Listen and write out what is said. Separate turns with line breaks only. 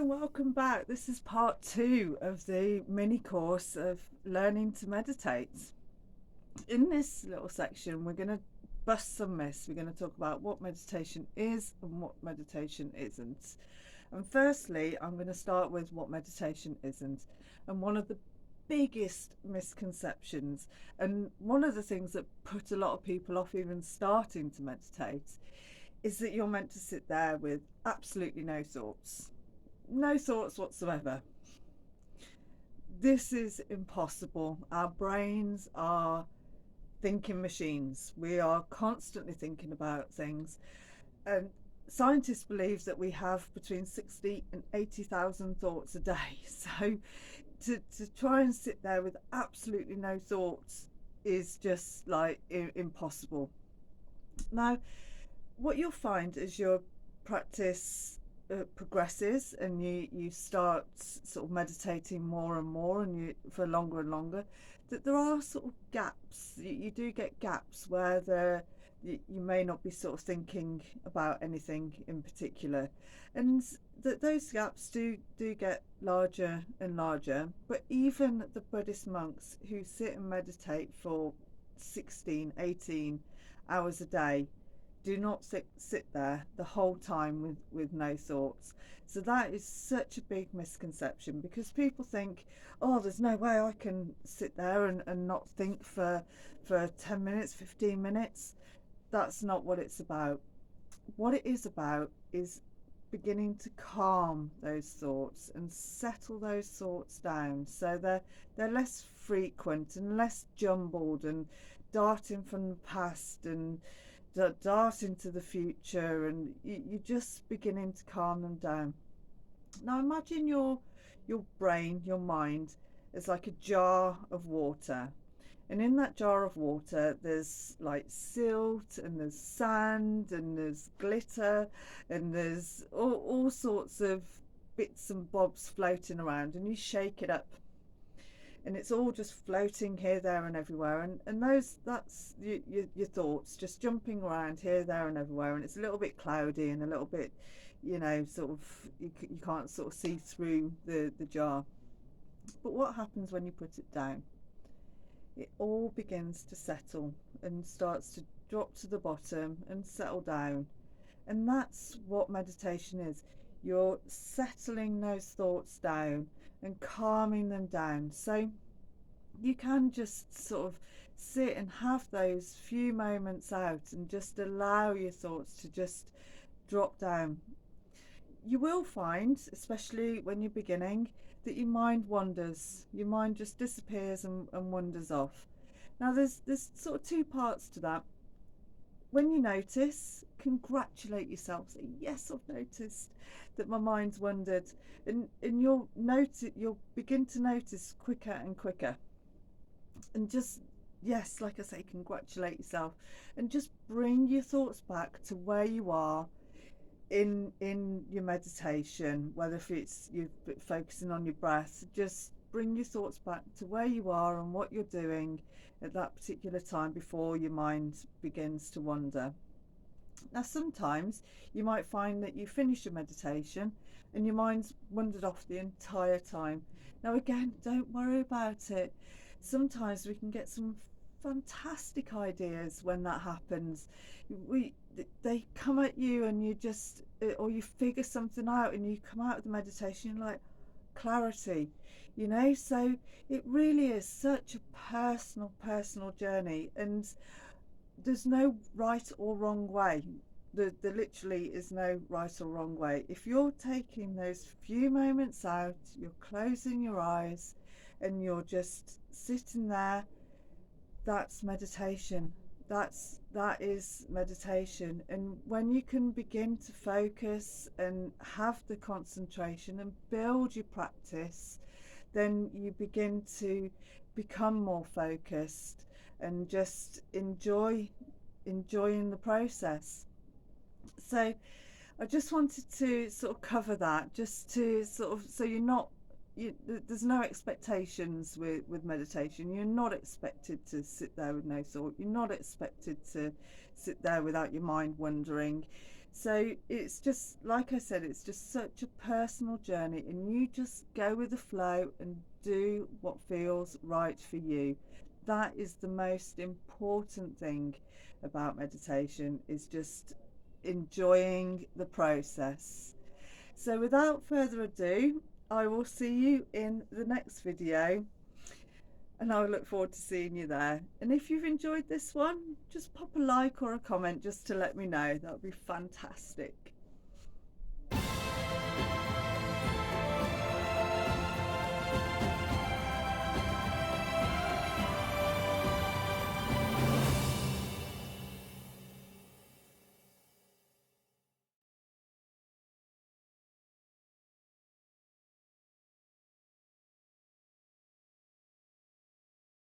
welcome back. This is part two of the mini course of learning to meditate. In this little section, we're going to bust some myths. We're going to talk about what meditation is and what meditation isn't. And firstly, I'm going to start with what meditation isn't. And one of the biggest misconceptions, and one of the things that put a lot of people off even starting to meditate, is that you're meant to sit there with absolutely no thoughts. No thoughts whatsoever. This is impossible. Our brains are thinking machines. We are constantly thinking about things. And scientists believe that we have between 60 and 80,000 thoughts a day. So to try and sit there with absolutely no thoughts is just like impossible. Now, what you'll find as your practice progresses and you start sort of meditating more and more and you for longer and longer, that there are sort of gaps. You do get gaps where you may not be sort of thinking about anything in particular, and that those gaps do get larger and larger. But even the Buddhist monks who sit and meditate for 16, 18 hours a day do not sit there the whole time with no thoughts. So that is such a big misconception, because people think, oh, there's no way I can sit there and not think for 10 minutes, 15 minutes. That's not what it's about. What it is about is beginning to calm those thoughts and settle those thoughts down so they're less frequent and less jumbled and darting from the past and dart into the future, and you're just beginning to calm them down. Now imagine your brain, your mind, is like a jar of water. And in that jar of water, there's like silt and there's sand and there's glitter and there's all sorts of bits and bobs floating around. And you shake it up and it's all just floating here, there, and everywhere. And that's your thoughts just jumping around here, there, and everywhere. And it's a little bit cloudy and a little bit, sort of, you can't sort of see through the jar. But what happens when you put it down? It all begins to settle and starts to drop to the bottom and settle down. And that's what meditation is. You're settling those thoughts down and calming them down. So you can just sort of sit and have those few moments out and just allow your thoughts to just drop down. You will find, especially when you're beginning, that your mind wanders. Your mind just disappears and wanders off. Now there's sort of two parts to that. When you notice, congratulate yourself. Say, yes, I've noticed that my mind's wandered, and you'll begin to notice quicker and quicker. And just, yes, like I say, congratulate yourself, and just bring your thoughts back to where you are in your meditation, whether if it's you focusing on your breath. Just bring your thoughts back to where you are and what you're doing at that particular time before your mind begins to wander. Now sometimes you might find that you finish your meditation and your mind's wandered off the entire time. Now again, don't worry about it. Sometimes we can get some fantastic ideas when that happens. They come at you and you just, or you figure something out and you come out of the meditation like clarity, so it really is such a personal journey, and there's no right or wrong way. There literally is no right or wrong way. If you're taking those few moments out, you're closing your eyes and you're just sitting there, that's meditation. That is meditation. And when you can begin to focus and have the concentration and build your practice, then you begin to become more focused and just enjoying the process. So I just wanted to sort of cover that, just to sort of, so there's no expectations with meditation. You're not expected to sit there with no thought. You're not expected to sit there without your mind wandering. So it's just, like I said, it's just such a personal journey, and you just go with the flow and do what feels right for you. That is the most important thing about meditation, is just enjoying the process. So without further ado, I will see you in the next video, and I look forward to seeing you there. And if you've enjoyed this one, just pop a like or a comment just to let me know. That would be fantastic.